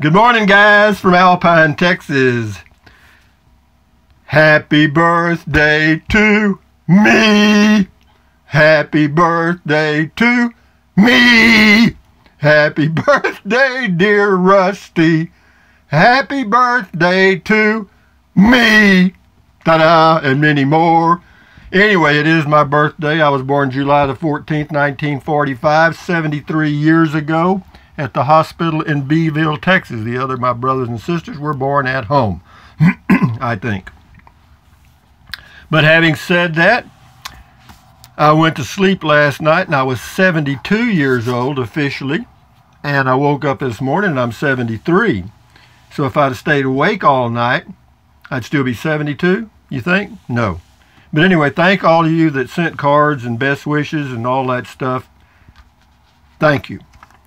Good morning, guys, from Alpine, Texas. Happy birthday to me. Happy birthday to me. Happy birthday, dear Rusty. Happy birthday to me. Ta-da, and many more. Anyway, it is my birthday. I was born July the 14th, 1945, 73 years ago, at the hospital in Beeville, Texas. The other, my brothers and sisters, were born at home, I think. But having said that, I went to sleep last night, and I was 72 years old officially, and I woke up this morning, and I'm 73. So if I'd have stayed awake all night, I'd still be 72, you think? No. But anyway, thank all of you that sent cards and best wishes and all that stuff. Thank you.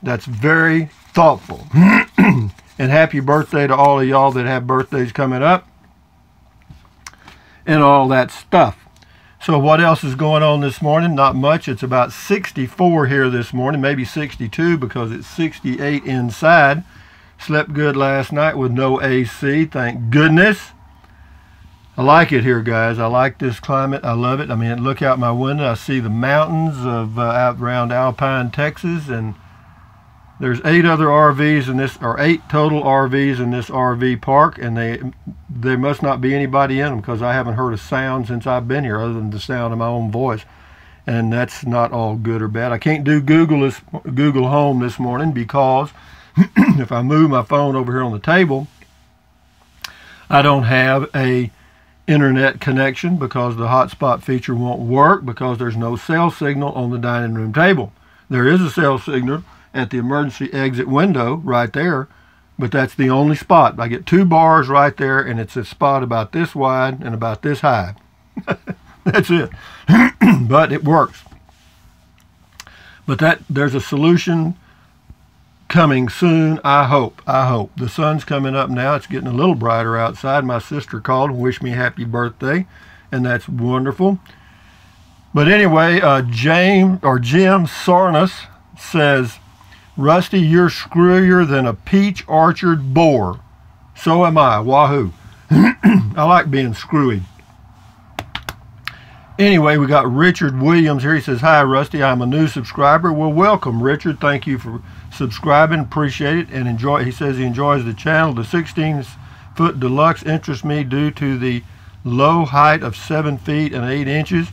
That's very thoughtful. And happy birthday to all of y'all that have birthdays coming up and all that stuff. So what else is going on this morning? Not much. It's about 64 here this morning, maybe 62 because it's 68 inside. Slept good last night with no AC, thank goodness. I like it here, guys. I like this climate. I love it. I mean, look out my window. I see the mountains of out around Alpine, Texas, and there's 8 other RVs in this, or 8 total RVs in this RV park, and there must not be anybody in them because I haven't heard a sound since I've been here other than the sound of my own voice. And that's not all good or bad. I can't do Google Home this morning because if I move my phone over here on the table, I don't have a internet connection because the hotspot feature won't work because there's no cell signal on the dining room table. There is a cell signal at the emergency exit window right there, but that's the only spot. I get 2 bars right there, and it's a spot about this wide and about this high. That's it. But it works. But there's a solution coming soon, I hope. The sun's coming up now. It's getting a little brighter outside. My sister called and wished me happy birthday, and that's wonderful. But anyway, Jim Sarnas says, Rusty, you're screwier than a peach orchard boar. So am I. Wahoo. I like being screwy. Anyway, we got Richard Williams here. He says, hi, Rusty. I'm a new subscriber. Well, welcome, Richard. Thank you for subscribing. Appreciate it. And enjoy. He says he enjoys the channel. The 16-foot deluxe interests me due to the low height of 7 feet and 8 inches.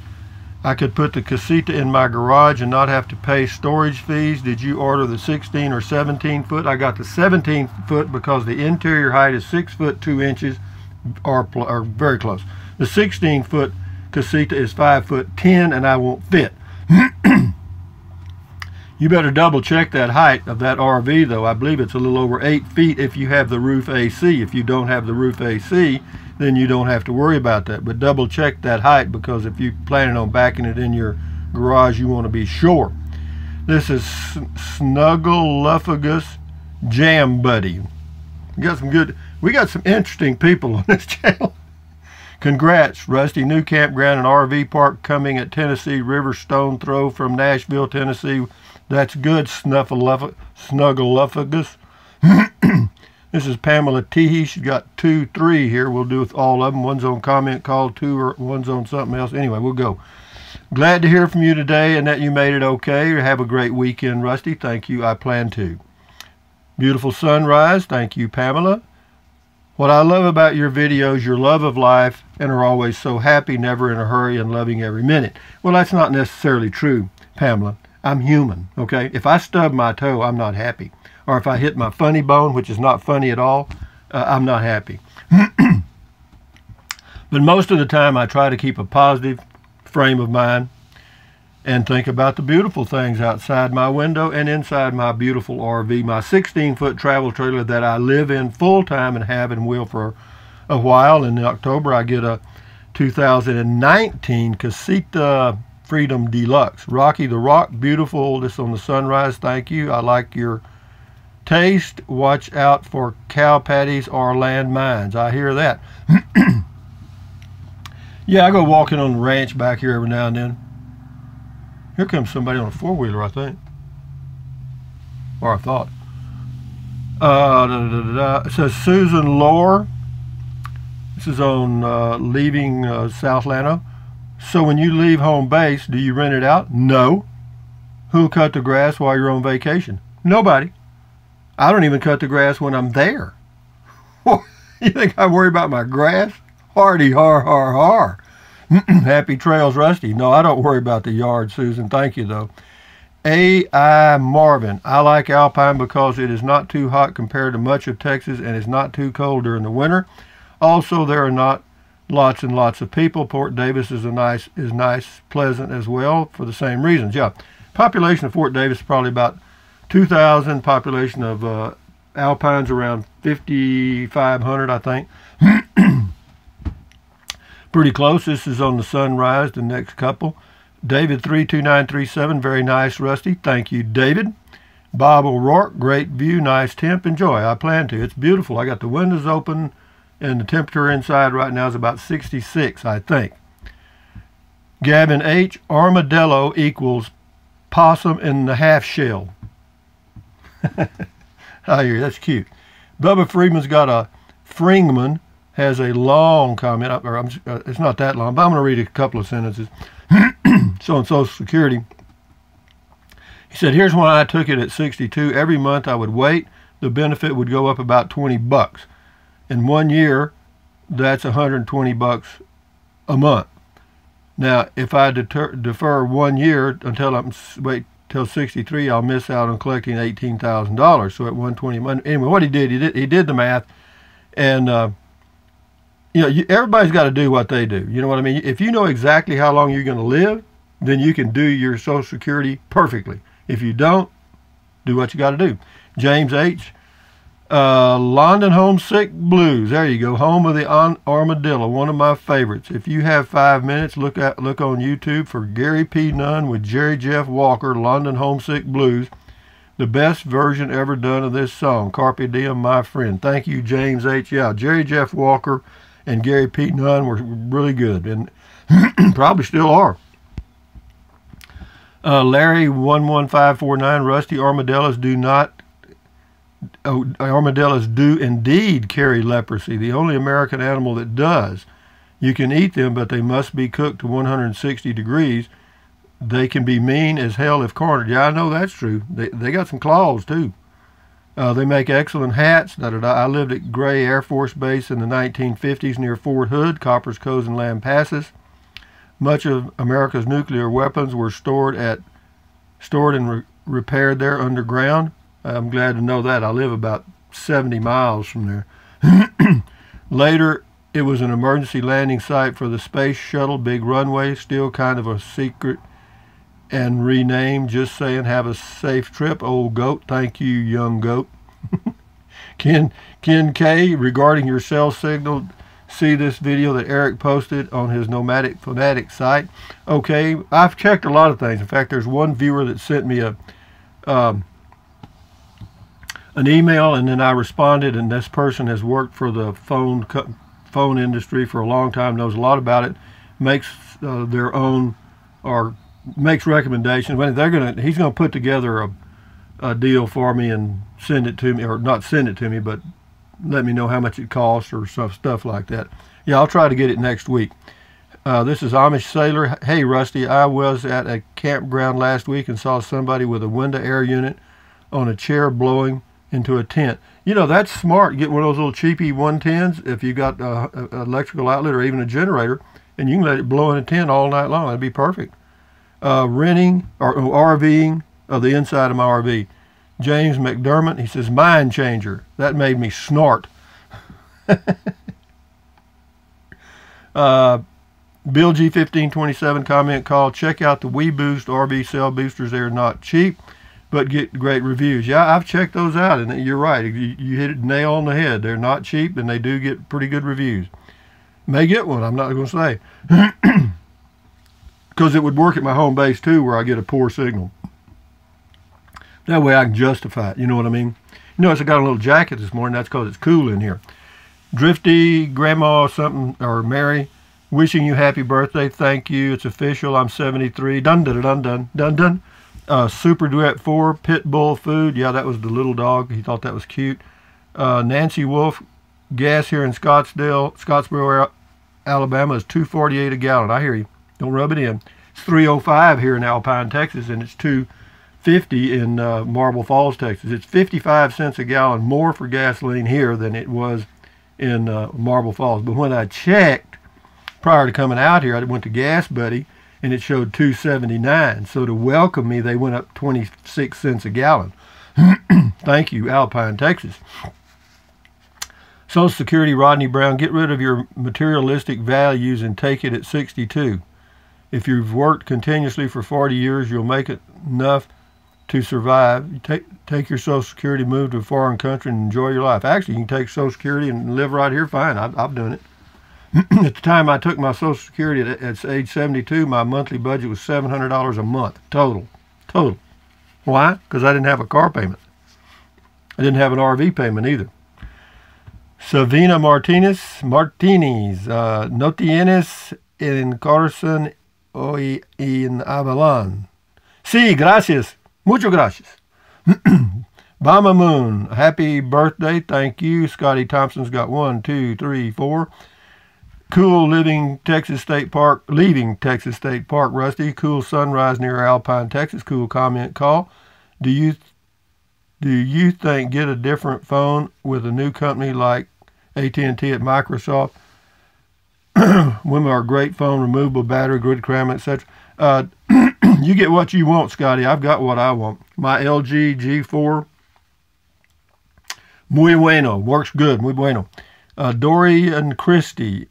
I could put the casita in my garage and not have to pay storage fees. Did you order the 16 or 17 foot? I got the 17 foot because the interior height is 6 foot 2 inches, or very close. The 16 foot casita is 5 foot 10, and I won't fit. You better double check that height of that RV though. I believe it's a little over 8 feet if you have the roof AC. If you don't have the roof AC, then you don't have to worry about that. But double check that height because if you're planning on backing it in your garage, you want to be sure. This is Snuggleuffagus Jam Buddy. We got some interesting people on this channel. Congrats, Rusty. New campground and RV park coming at Tennessee River Stone Throw from Nashville, Tennessee. That's good, Snuggleuffagus. This is Pamela Teehee. She's got 2, 3 here. We'll do with all of them. One's on comment call, 2, or one's on something else. Anyway, we'll go. Glad to hear from you today and that you made it okay. Have a great weekend, Rusty. Thank you. I plan to. Beautiful sunrise. Thank you, Pamela. What I love about your videos, your love of life, and are always so happy, never in a hurry, and loving every minute. Well, that's not necessarily true, Pamela. I'm human, okay? If I stub my toe, I'm not happy. Or if I hit my funny bone, which is not funny at all, I'm not happy. But most of the time, I try to keep a positive frame of mind and think about the beautiful things outside my window and inside my beautiful RV, my 16-foot travel trailer that I live in full-time and have and will for a while. In October, I get a 2019 Casita Freedom Deluxe. Rocky the Rock, beautiful. This on the sunrise. Thank you. I like your taste. Watch out for cow patties or landmines. I hear that. Yeah, I go walking on the ranch back here every now and then. Here comes somebody on a 4-wheeler, I think. Or I thought. It says Susan Lore. This is on leaving South Llano. So when you leave home base, do you rent it out? No. Who'll cut the grass while you're on vacation? Nobody. I don't even cut the grass when I'm there. You think I worry about my grass? Hardy har har har. Happy trails, Rusty. No, I don't worry about the yard, Susan. Thank you, though. A.I. Marvin. I like Alpine because it is not too hot compared to much of Texas and is not too cold during the winter. Also, there are not lots and lots of people. Fort Davis is nice, pleasant as well for the same reasons. Yeah, population of Fort Davis is probably about 2,000. Population of Alpine's around 5,500, I think. Pretty close. This is on the Sunrise, the next couple. David 32937, very nice, Rusty. Thank you, David. Bob O'Rourke, great view, nice temp. Enjoy. I plan to. It's beautiful. I got the windows open, and the temperature inside right now is about 66, I think. Gavin H, armadillo equals possum in the half shell. I hear you. That's cute. Bubba Freeman's got a Fringman has a long comment, it's not that long, but I'm going to read a couple of sentences. So on Social Security, he said, here's why I took it at 62. Every month I would wait. The benefit would go up about 20 bucks. In 1 year, that's 120 bucks a month. Now, if I defer 1 year until wait till 63, I'll miss out on collecting $18,000. So at 120 months. Anyway, what he did the math, and you know, everybody's got to do what they do. You know what I mean? If you know exactly how long you're going to live, then you can do your Social Security perfectly. If you don't, do what you got to do. James H. London Homesick Blues. There you go. Home of the Armadillo. One of my favorites. If you have 5 minutes, look on YouTube for Gary P. Nunn with Jerry Jeff Walker, London Homesick Blues. The best version ever done of this song. Carpe diem, my friend. Thank you, James H. Yeah, Jerry Jeff Walker and Gary P. Nunn were really good, and probably still are. Larry 11549, Rusty, armadillos do indeed carry leprosy. The only American animal that does. You can eat them, but they must be cooked to 160 degrees. They can be mean as hell if cornered. Yeah, I know that's true. They got some claws too. They make excellent hats. I lived at Gray Air Force Base in the 1950s near Fort Hood, Coppers Cove and Lamb Passes. Much of America's nuclear weapons were stored and repaired there underground. I'm glad to know that. I live about 70 miles from there. Later, it was an emergency landing site for the space shuttle, big runway, still kind of a secret and renamed. Just saying, have a safe trip, old goat. Thank you, young goat. Ken K, regarding your cell signal, see this video that Eric posted on his Nomadic Fanatic site. Okay, I've checked a lot of things. In fact, there's one viewer that sent me an email, and then I responded, and this person has worked for the phone industry for a long time, knows a lot about it, makes their own, or makes recommendations. He's gonna put together a deal for me and send it to me, or not send it to me, but let me know how much it costs or stuff like that. Yeah, I'll try to get it next week. This is Amish Sailor. Hey, Rusty, I was at a campground last week and saw somebody with a window air unit on a chair blowing into a tent. You know, that's smart. Get one of those little cheapy 110s if you got an electrical outlet or even a generator, and you can let it blow in a tent all night long. That'd be perfect. Renting or RVing of the inside of my RV. James McDermott, he says, mind changer. That made me snort. Bill G1527 comment call. Check out the WeBoost RV cell boosters. They're not cheap, but get great reviews. Yeah, I've checked those out, and you're right. You hit it nail on the head. They're not cheap, and they do get pretty good reviews. May get one, I'm not going to say. Because it would work at my home base, too, where I get a poor signal. That way I can justify it, you know what I mean? You notice I got a little jacket this morning. That's because it's cool in here. Drifty, Grandma something, or Mary, wishing you happy birthday. Thank you. It's official. I'm 73. Dun, dun, dun, dun, dun, dun. Super Duet 4, Pit Bull Food. Yeah, that was the little dog. He thought that was cute. Nancy Wolf, gas here in Scottsboro, Alabama is $2.48 a gallon. I hear you. Don't rub it in. It's $3.05 here in Alpine, Texas, and it's $2.50 in Marble Falls, Texas. It's 55 cents a gallon more for gasoline here than it was in Marble Falls. But when I checked prior to coming out here, I went to Gas Buddy, and it showed $2.79. So to welcome me, they went up 26 cents a gallon. Thank you, Alpine, Texas. Social Security, Rodney Brown, get rid of your materialistic values and take it at 62. If you've worked continuously for 40 years, you'll make it enough to survive. You take your Social Security, move to a foreign country, and enjoy your life. Actually, you can take Social Security and live right here fine. I've done it. At the time I took my Social Security at age 72, my monthly budget was $700 a month, total. Why? Because I didn't have a car payment. I didn't have an RV payment either. Savina Martinez, no tienes en corazón hoy en Avalon. Sí, gracias. Muchas gracias. Bama Moon, happy birthday. Thank you. Scotty Thompson's got 1, 2, 3, 4. Cool leaving Texas State Park, Rusty. Cool sunrise near Alpine, Texas. Cool comment call. Do you think get a different phone with a new company like AT&T at Microsoft? Women are great phone, removable battery, good camera, etc. You get what you want, Scotty. I've got what I want. My LG G4, muy bueno, works good, muy bueno. Dory and Christie.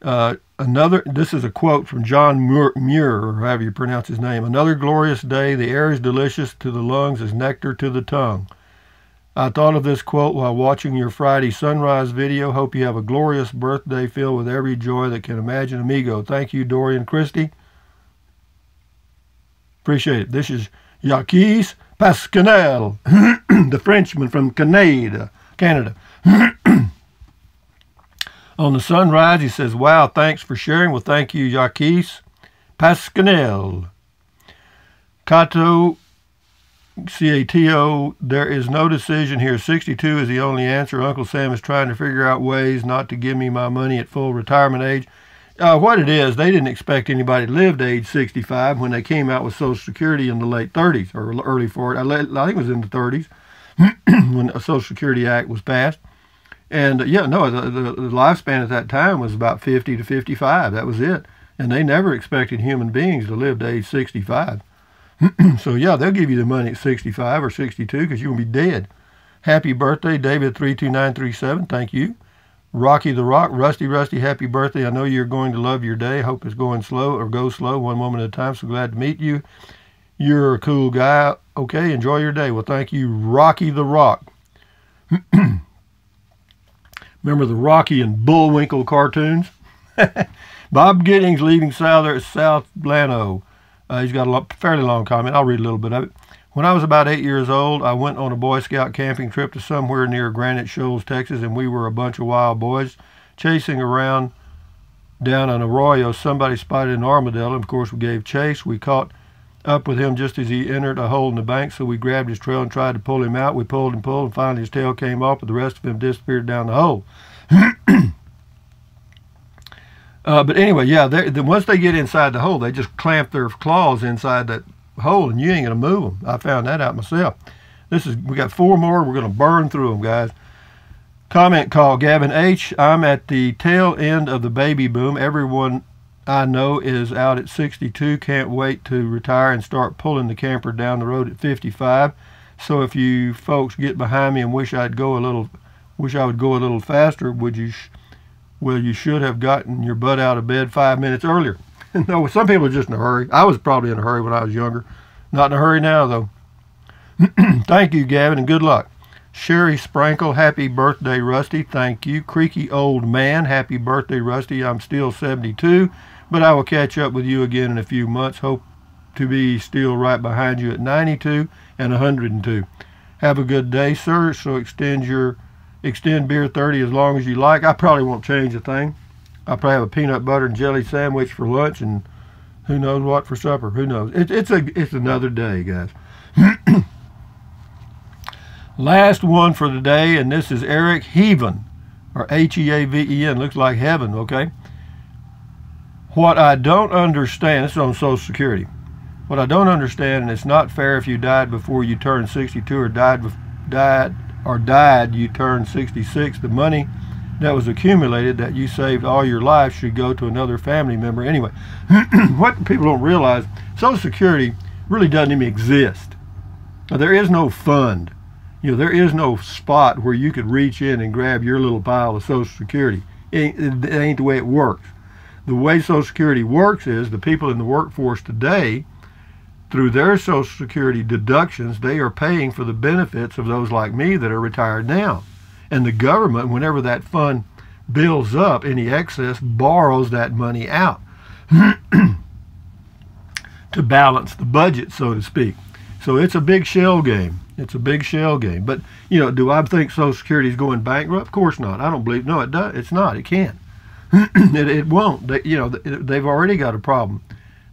This is a quote from John Muir, or however you pronounce his name. Another glorious day. The air is delicious to the lungs as nectar to the tongue. I thought of this quote while watching your Friday sunrise video. Hope you have a glorious birthday filled with every joy that can imagine, amigo. Thank you, Dorian Christie. Appreciate it. This is Jacques Pascanel, the Frenchman from Canada. On the sunrise, he says, wow, thanks for sharing. Well, thank you, Jacques Pascanel. Cato, C-A-T-O, there is no decision here. 62 is the only answer. Uncle Sam is trying to figure out ways not to give me my money at full retirement age. What it is, they didn't expect anybody to live to age 65 when they came out with Social Security in the late 30s, or early 40s. I think it was in the 30s when the Social Security Act was passed. And the lifespan at that time was about 50 to 55. That was it. And they never expected human beings to live to age 65. So yeah, they'll give you the money at 65 or 62 because you'll be dead. Happy birthday, David32937. Thank you. Rocky the Rock, Rusty, happy birthday. I know you're going to love your day. Hope it's going slow or go slow, one moment at a time. So glad to meet you. You're a cool guy. Okay, enjoy your day. Well, thank you, Rocky the Rock. Remember the Rocky and Bullwinkle cartoons? Bob Giddings leaving South Llano. He's got a fairly long comment. I'll read a little bit of it. When I was about 8 years old, I went on a Boy Scout camping trip to somewhere near Granite Shoals, Texas, and we were a bunch of wild boys chasing around down an arroyo. Somebody spotted an armadillo, and of course we gave chase. We caught up with him just as he entered a hole in the bank, so we grabbed his trail and tried to pull him out. We pulled, and finally his tail came off, but the rest of him disappeared down the hole. But anyway, yeah, once they get inside the hole, they just clamp their claws inside that hole, and you ain't going to move them. I found that out myself. We got 4 more. We're going to burn through them, guys. Comment call, Gavin H. I'm at the tail end of the baby boom. Everyone I know is out at 62. Can't wait to retire and start pulling the camper down the road at 55. So if you folks get behind me and wish I would go a little faster, you should have gotten your butt out of bed 5 minutes earlier. No, some people are just in a hurry. I was probably in a hurry when I was younger. Not in a hurry now, though. Thank you, Gavin, and good luck. Sherry Sprankle, happy birthday, Rusty. Thank you. Creaky Old Man, happy birthday, Rusty. I'm still 72, but I will catch up with you again in a few months. Hope to be still right behind you at 92 and 102. Have a good day, sir. So extend beer 30 as long as you like. I probably won't change a thing. I'll probably have a peanut butter and jelly sandwich for lunch and Who knows what for supper? Who knows? It's another day, guys. Last one for the day, and this is Eric Heaven, or H-E-A-V-E-N. Looks like heaven, okay? What I don't understand, this is on Social Security. What I don't understand, and it's not fair if you died before you turned 62 or died you turned 66, the money that was accumulated that you saved all your life should go to another family member. Anyway, what people don't realize, Social Security really doesn't even exist. Now, there is no fund. You know, there is no spot where you could reach in and grab your little pile of Social Security. It ain't the way it works. The way Social Security works is the people in the workforce today, through their Social Security deductions, they are paying for the benefits of those like me that are retired now. And the government, whenever that fund builds up, any excess, borrows that money out to balance the budget, so to speak. So it's a big shell game. It's a big shell game. But, you know, do I think Social Security is going bankrupt? Of course not. I don't believe. No, it does. It's not. It can't. It won't. They've already got a problem,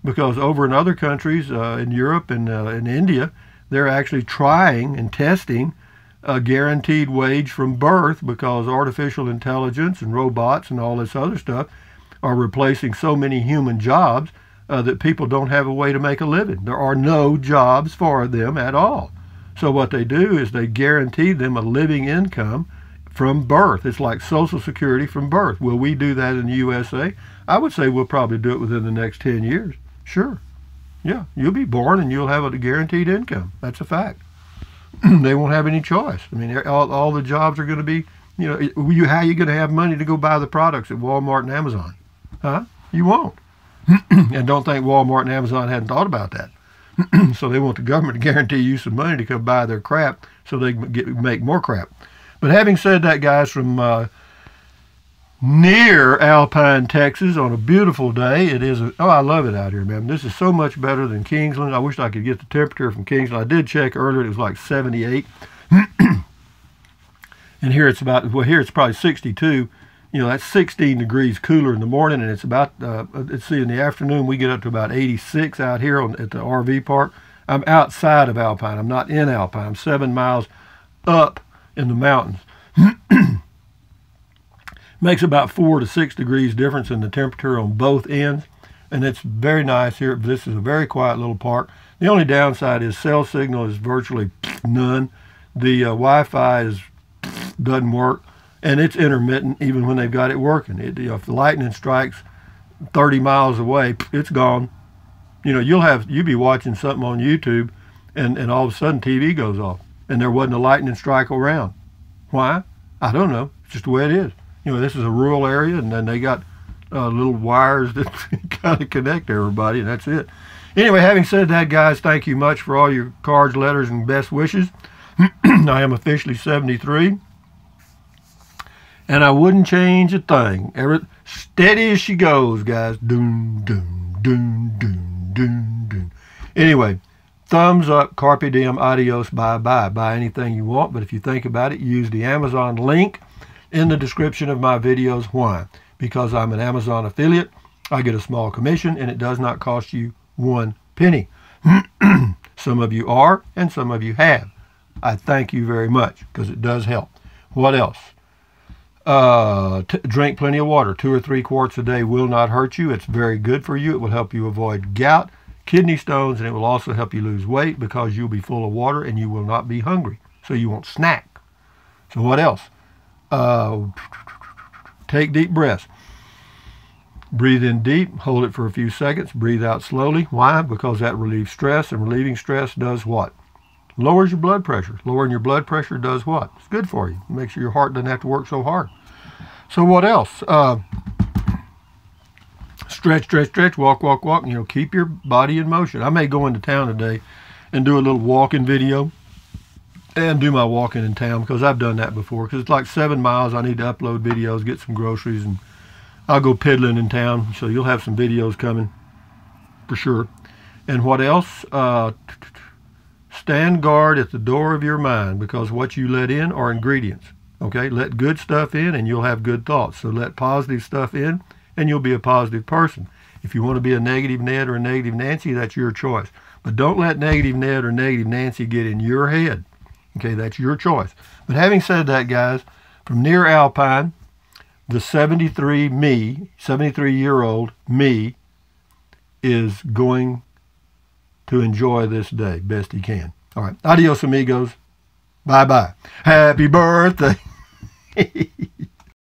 because over in other countries, in Europe and in India, they're actually trying and testing a guaranteed wage from birth, because artificial intelligence and robots and all this other stuff are replacing so many human jobs that people don't have a way to make a living. There are no jobs for them at all. So what they do is they guarantee them a living income from birth. It's like Social Security from birth. Will we do that in the USA? I would say we'll probably do it within the next 10 years. Sure. Yeah, you'll be born and you'll have a guaranteed income. That's a fact. They won't have any choice. I mean, all the jobs are going to be, you know, how are you going to have money to go buy the products at Walmart and Amazon? Huh? You won't. And don't think Walmart and Amazon hadn't thought about that. So they want the government to guarantee you some money to come buy their crap so they can make more crap. But having said that, guys, from near Alpine, Texas, on a beautiful day, it is, oh, I love it out here, man. This is so much better than Kingsland. I wish I could get the temperature from Kingsland. I did check earlier. It was like 78. And here it's about, well, here it's probably 62. You know, that's 16 degrees cooler in the morning, and it's about, let's see, in the afternoon we get up to about 86 out here at the RV park. I'm outside of Alpine. I'm not in Alpine. I'm 7 miles up in the mountains. Makes about 4 to 6 degrees difference in the temperature on both ends, and it's very nice here. This is a very quiet little park. The only downside is cell signal is virtually none. The Wi-Fi doesn't work. And it's intermittent even when they've got it working. If the lightning strikes 30 miles away, it's gone. You know, you'll be watching something on YouTube, and all of a sudden TV goes off, and there wasn't a lightning strike around. Why? I don't know. It's just the way it is. You know, this is a rural area, and then they got little wires that kind of connect everybody, and that's it. Anyway, having said that, guys, thank you much for all your cards, letters, and best wishes. I am officially 73. And I wouldn't change a thing. Steady as she goes, guys. Doom, doom, doom, doom, doom, doom. Anyway, thumbs up, carpe diem, adios, bye-bye. Buy anything you want, but if you think about it, use the Amazon link in the description of my videos. Why? Because I'm an Amazon affiliate. I get a small commission, and it does not cost you 1 penny. Some of you are, and some of you have. I thank you very much, because it does help. What else? Drink plenty of water. 2 or 3 quarts a day will not hurt you. It's very good for you. It will help you avoid gout, kidney stones, and it will also help you lose weight, because you'll be full of water and you will not be hungry. So you won't snack. So what else? Take deep breaths. Breathe in deep, hold it for a few seconds, breathe out slowly. Why? Because that relieves stress, and relieving stress does what? Lowers your blood pressure. Lowering your blood pressure does what? It's good for you. It makes sure your heart doesn't have to work so hard. So what else? Stretch, stretch, stretch, walk, walk, walk. You know, keep your body in motion. I may go into town today and do a little walking video and do my walking in town, because I've done that before. Because it's like 7 miles. I need to upload videos, get some groceries, and I'll go piddling in town. So you'll have some videos coming for sure. And what else? Stand guard at the door of your mind, because what you let in are ingredients. Okay, let good stuff in and you'll have good thoughts. So let positive stuff in and you'll be a positive person. If you want to be a negative Ned or a negative Nancy, that's your choice. But don't let negative Ned or negative Nancy get in your head. Okay, that's your choice. But having said that, guys, from near Alpine, the 73-year-old me is going to enjoy this day best he can. All right, adios amigos. Bye-bye. Happy birthday.